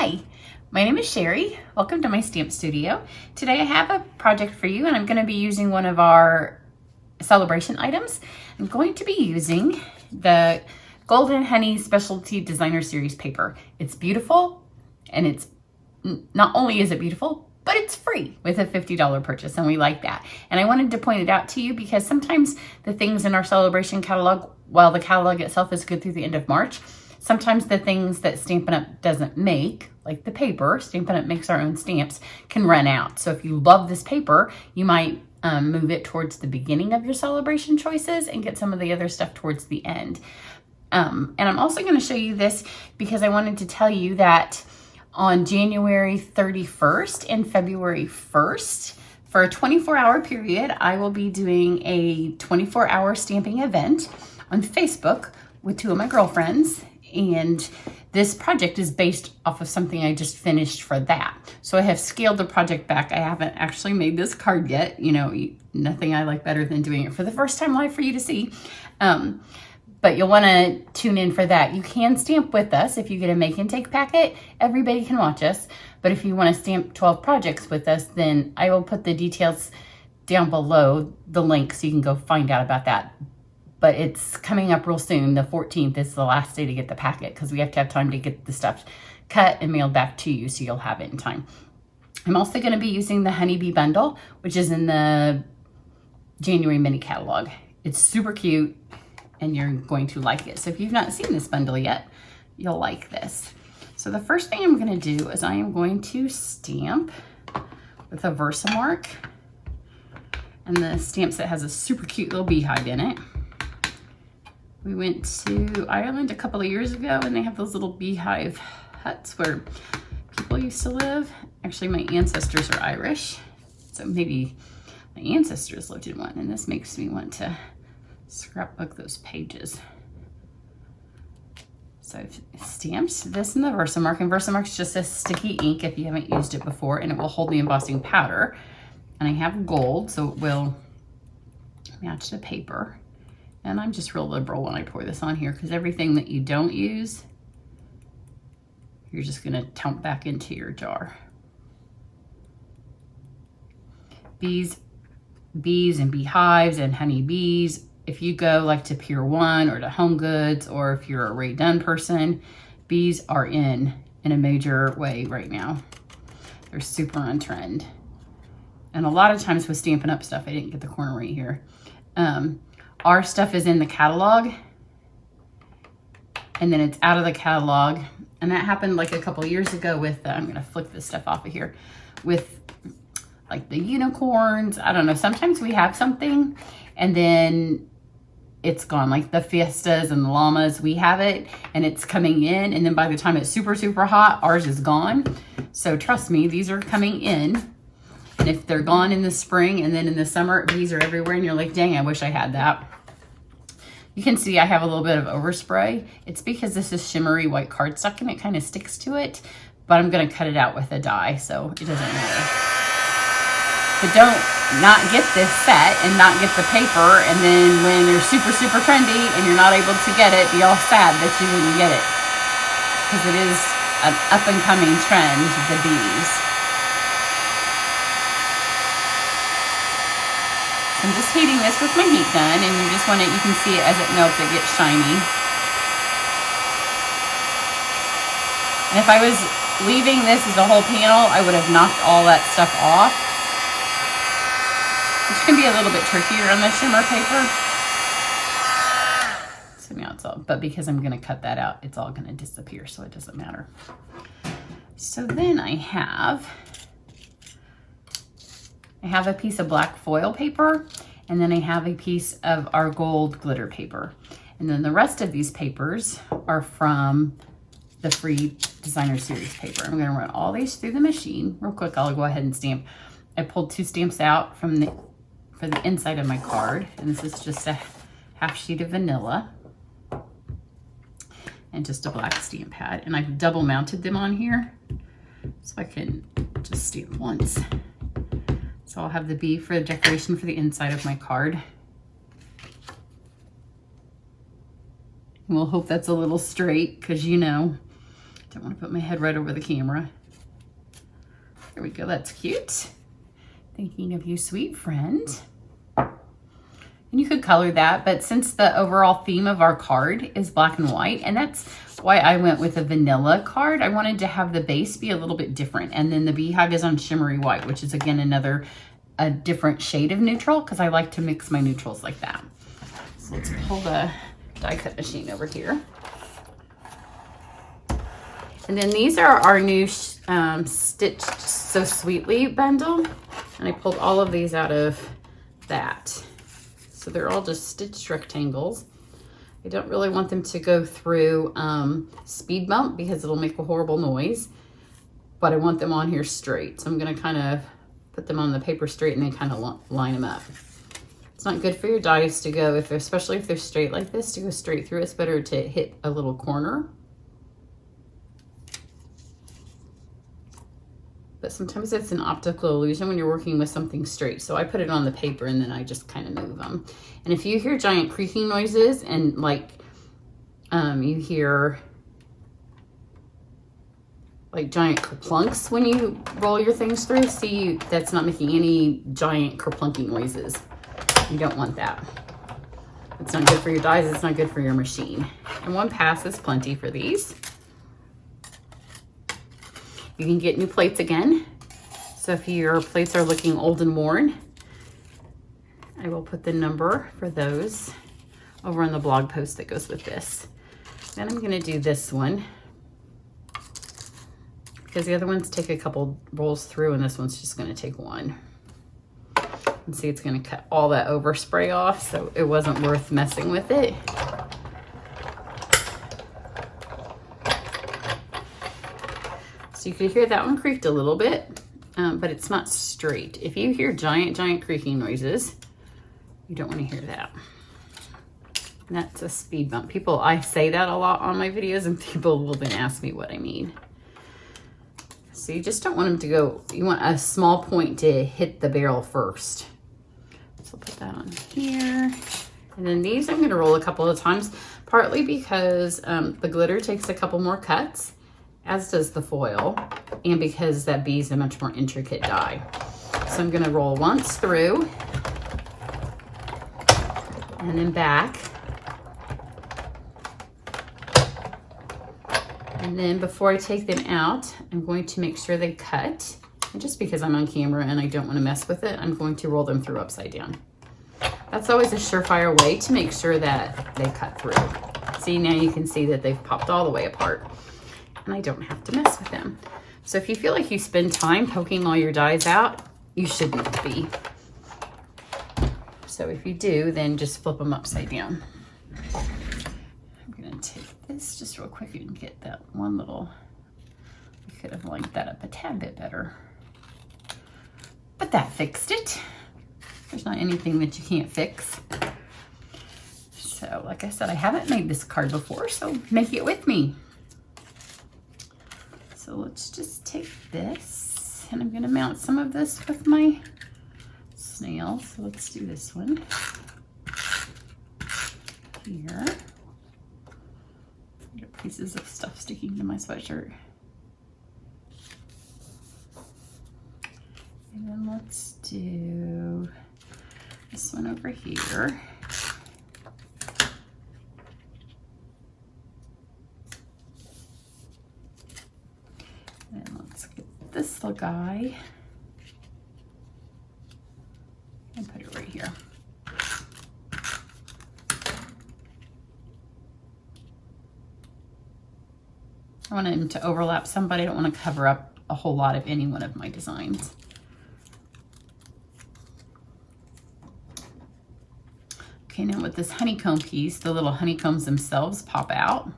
Hi, my name is Cheri. Welcome to my stamp studio. Today I have a project for you and I'm going to be using one of our celebration items. I'm going to be using the Golden Honey Specialty Designer Series paper. It's beautiful and it's not only is it beautiful, but it's free with a $50 purchase, and we like that. And I wanted to point it out to you because sometimes the things in our celebration catalog, while the catalog itself is good through the end of March, sometimes the things that Stampin' Up! Doesn't make, like the paper, Stampin' Up! Makes our own stamps, can run out. So if you love this paper, you might move it towards the beginning of your celebration choices and get some of the other stuff towards the end. And I'm also going to show you this because I wanted to tell you that on January 31st and February 1st, for a 24-hour period, I will be doing a 24-hour stamping event on Facebook with two of my girlfriends. And this project is based off of something I just finished for that. So I have scaled the project back. I haven't actually made this card yet. You know, nothing I like better than doing it for the first time live for you to see. But you'll want to tune in for that. You can stamp with us if you get a make and take packet. Everybody can watch us. But if you want to stamp 12 projects with us, then I will put the details down below, the link, so you can go find out about that. But it's coming up real soon. The 14th is the last day to get the packet because we have to have time to get the stuff cut and mailed back to you so you'll have it in time. I'm also going to be using the Honeybee Bundle, which is in the January mini catalog. It's super cute and you're going to like it. So if you've not seen this bundle yet, you'll like this. So the first thing I'm going to do is I am going to stamp with a Versamark. And the stamp set has a super cute little beehive in it. We went to Ireland a couple of years ago and they have those little beehive huts where people used to live. Actually, my ancestors are Irish, so maybe my ancestors lived in one, and this makes me want to scrapbook those pages. So I've stamped this in the Versamark, and Versamark's just a sticky ink if you haven't used it before, and it will hold the embossing powder. And I have gold, so it will match the paper. And I'm just real liberal when I pour this on here because everything that you don't use, you're just gonna dump back into your jar. Bees and beehives and honeybees. If you go like to Pier 1 or to Home Goods, or if you're a Ray Dunn person, bees are in a major way right now. They're super on trend. And a lot of times with Stampin' Up! Stuff, I didn't get the corner right here. Our stuff is in the catalog and then it's out of the catalog. And that happened like a couple years ago with, I'm gonna flick this stuff off of here, with like the unicorns. I don't know, sometimes we have something and then it's gone. Like the fiestas and the llamas, we have it and it's coming in, and then by the time it's super, super hot, ours is gone. So trust me, these are coming in. And if they're gone in the spring and then in the summer, bees are everywhere and you're like, dang, I wish I had that. You can see I have a little bit of overspray. It's because this is shimmery white cardstock and it kind of sticks to it, but I'm gonna cut it out with a die, so it doesn't matter. But don't not get this set and not get the paper, and then when they're super, super trendy and you're not able to get it, be all sad that you didn't get it. Because it is an up and coming trend, the bees. I'm just heating this with my heat gun, and you just want it, you can see it as it melts, it gets shiny. And if I was leaving this as a whole panel, I would have knocked all that stuff off, which can be a little bit trickier on the shimmer paper. So now it's all, but because I'm gonna cut that out, it's all gonna disappear, so it doesn't matter. So then I have a piece of black foil paper, and then I have a piece of our gold glitter paper. And then the rest of these papers are from the free designer series paper. I'm gonna run all these through the machine. Real quick, I'll go ahead and stamp. I pulled 2 stamps out for the inside of my card, and this is just a half sheet of vanilla and just a black stamp pad. And I've double mounted them on here so I can just stamp once. So I'll have the bee for the decoration for the inside of my card. And we'll hope that's a little straight because, you know, Don't want to put my head right over the camera. There we go, that's cute. Thinking of you, sweet friend. And you could color that, but since the overall theme of our card is black and white, and that's why I went with a vanilla card, I wanted to have the base be a little bit different. And then the beehive is on shimmery white, which is again a different shade of neutral, because I like to mix my neutrals like that. So let's pull the die cut machine over here. And then these are our new Stitched So Sweetly bundle. And I pulled all of these out of that. So they're all just stitched rectangles. I don't really want them to go through speed bump because it'll make a horrible noise. But I want them on here straight. So I'm gonna kind of put them on the paper straight and then kind of line them up. It's not good for your dies to go, especially if they're straight like this, to go straight through. It's better to hit a little corner. But sometimes it's an optical illusion when you're working with something straight. So I put it on the paper and then I just kind of move them. And if you hear giant creaking noises and like you hear like giant kerplunks when you roll your things through, see, that's not making any giant kerplunking noises. You don't want that. It's not good for your dies, it's not good for your machine. And one pass is plenty for these. You can get new plates again. So if your plates are looking old and worn, I will put the number for those over on the blog post that goes with this. Then I'm gonna do this one because the other ones take a couple rolls through and this one's just gonna take one. And see, it's gonna cut all that overspray off, so it wasn't worth messing with it. So you could hear that one creaked a little bit, but it's not straight. If you hear giant creaking noises, you don't want to hear that. And that's a speed bump. I say that a lot on my videos and people will then ask me what I mean. So you just don't want them to go, you want a small point to hit the barrel first. So I'll put that on here. And then these I'm gonna roll a couple of times, partly because the glitter takes a couple more cuts, as does the foil, and because that bee is a much more intricate die. So I'm gonna roll once through, and then back. And then before I take them out, I'm going to make sure they cut. And just because I'm on camera and I don't wanna mess with it, I'm going to roll them through upside down. That's always a surefire way to make sure that they cut through. See, now you can see that they've popped all the way apart. And I don't have to mess with them. So if you feel like you spend time poking all your dies out, you shouldn't be. So if you do, then just flip them upside down. I'm gonna take this just real quick and get that one little, I could have lined that up a tad bit better. But that fixed it. There's not anything that you can't fix. So like I said, I haven't made this card before, so make it with me. So let's just take this, and I'm gonna mount some of this with my snail. So let's do this one here. I got pieces of stuff sticking to my sweatshirt. And then let's do this one over here. And let's get this little guy and put it right here. I want him to overlap some, but I don't want to cover up a whole lot of any one of my designs. Okay, now with this honeycomb piece, the little honeycombs themselves pop out.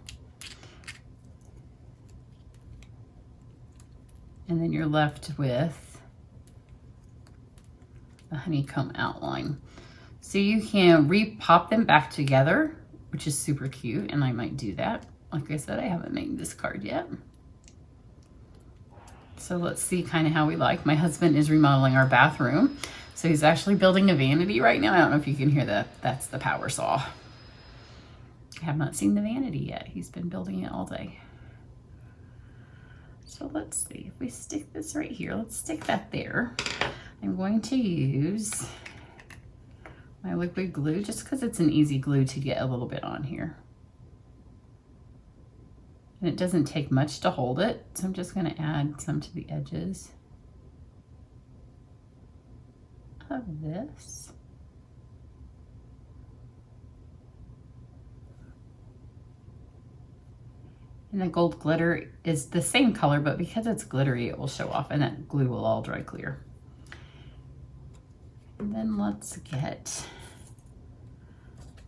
And then you're left with the honeycomb outline. So you can re-pop them back together, which is super cute, and I might do that. Like I said, I haven't made this card yet. So let's see kind of how we like. My husband is remodeling our bathroom. So he's actually building a vanity right now. I don't know if you can hear that. That's the power saw. I have not seen the vanity yet. He's been building it all day. So let's see, if we stick this right here, let's stick that there. I'm going to use my liquid glue just because it's an easy glue to get a little bit on here. And it doesn't take much to hold it, so I'm just going to add some to the edges of this. And the gold glitter is the same color, but because it's glittery, it will show off and that glue will all dry clear. And then let's get,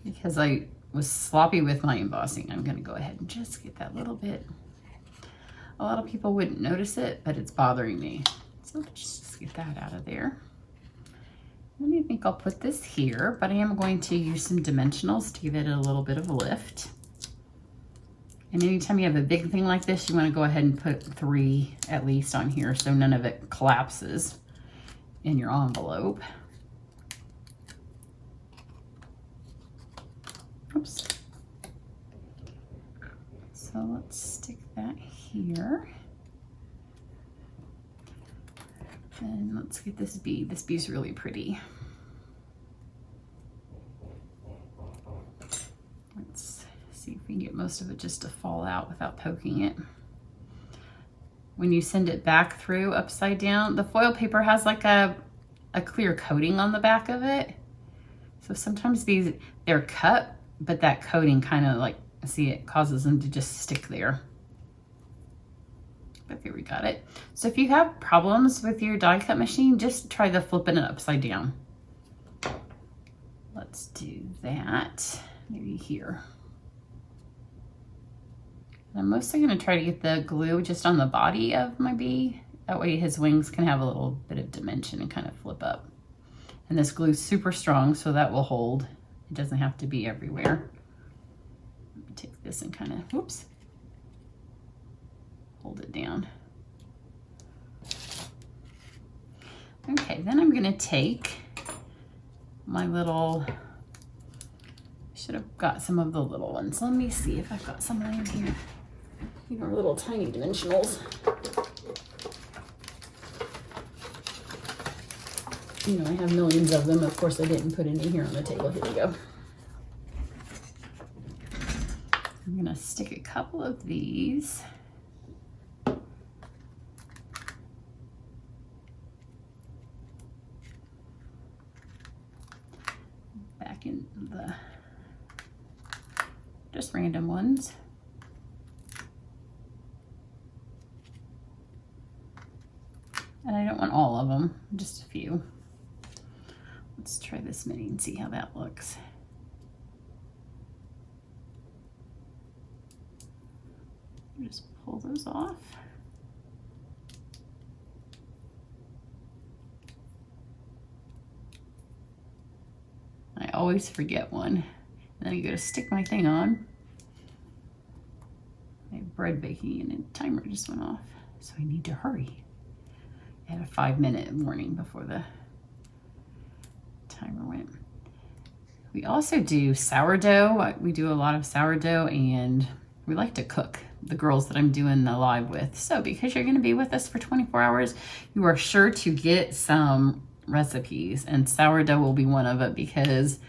because I was sloppy with my embossing, I'm gonna go ahead and just get that little bit. A lot of people wouldn't notice it, but it's bothering me. So let's just get that out of there. Then I think I'll put this here, but I am going to use some dimensionals to give it a little bit of a lift. And anytime you have a big thing like this, you want to go ahead and put 3 at least on here so none of it collapses in your envelope. Oops. So let's stick that here. And let's get this bee. This bee's really pretty. Let's see if we can get most of it just to fall out without poking it. When you send it back through upside down, the foil paper has like a clear coating on the back of it. So sometimes they're cut, but that coating kind of like, see, it causes them to just stick there. But there, we got it. So if you have problems with your die cut machine, just try the flipping it upside down. Let's do that, maybe here. And I'm mostly gonna try to get the glue just on the body of my bee. That way his wings can have a little bit of dimension and kind of flip up. And this glue's super strong, so that will hold. It doesn't have to be everywhere. Let me take this and kind of, whoops, hold it down. Okay, then I'm gonna take my little, should have got some of the little ones. Let me see if I've got some in here. These are little tiny dimensionals. You know, I have millions of them. Of course, I didn't put any here on the table. Here we go. I'm gonna stick a couple of these. Back in the, just random ones. And I don't want all of them, just a few. Let's try this mini and see how that looks. Just pull those off. I always forget one. And then I go to stick my thing on. I have bread baking and the timer just went off. So I need to hurry. I had a 5-minute warning before the timer went. We also do sourdough. We do a lot of sourdough and we like to cook, the girls that I'm doing the live with. So because you're gonna be with us for 24 hours, you are sure to get some recipes, and sourdough will be one of it, because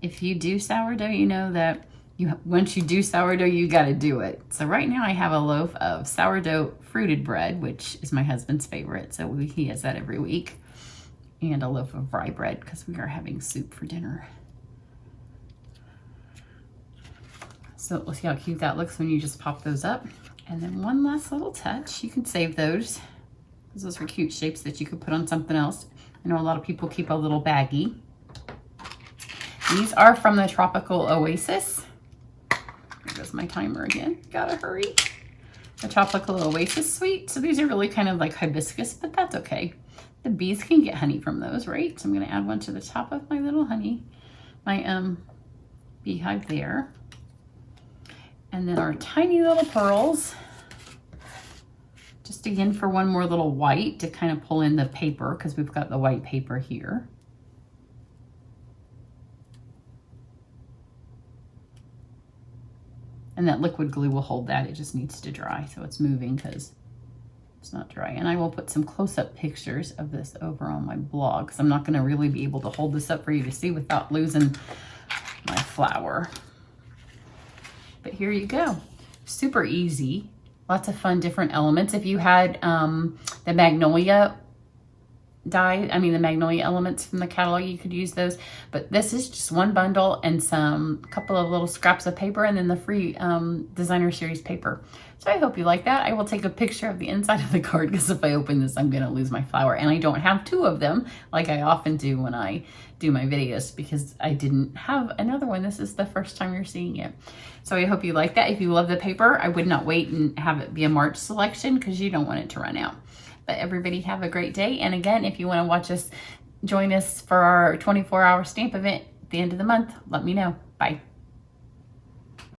if you do sourdough, you know that once you do sourdough, you gotta do it. So right now I have a loaf of sourdough fruited bread, which is my husband's favorite. So he has that every week. And a loaf of rye bread because we are having soup for dinner. So we'll see how cute that looks when you just pop those up. And then one last little touch, you can save those, because those are cute shapes that you could put on something else. I know a lot of people keep a little baggie. These are from the Tropical Oasis. There goes my timer again, gotta hurry. The Tropical Oasis suite. So these are really kind of like hibiscus, but that's okay. The bees can get honey from those, right? So I'm gonna add one to the top of my little honey, my beehive there. And then our tiny little pearls, just again for one more little white to kind of pull in the paper, because we've got the white paper here. And that liquid glue will hold that. It just needs to dry, so it's moving because it's not dry. And I will put some close-up pictures of this over on my blog, because I'm not going to really be able to hold this up for you to see without losing my flower. But here you go. Super easy. Lots of fun different elements. If you had the magnolia die, the magnolia elements from the catalog, you could use those. But this is just one bundle and some couple of little scraps of paper, and then the free designer series paper. So I hope you like that. I will take a picture of the inside of the card, because if I open this, I'm going to lose my flower. And I don't have two of them like I often do when I do my videos, because I didn't have another one. This is the first time you're seeing it. So I hope you like that. If you love the paper, I would not wait and have it be a March selection, because you don't want it to run out. But everybody have a great day. And again, if you want to watch us, join us for our 24-hour stamp event at the end of the month, let me know. Bye.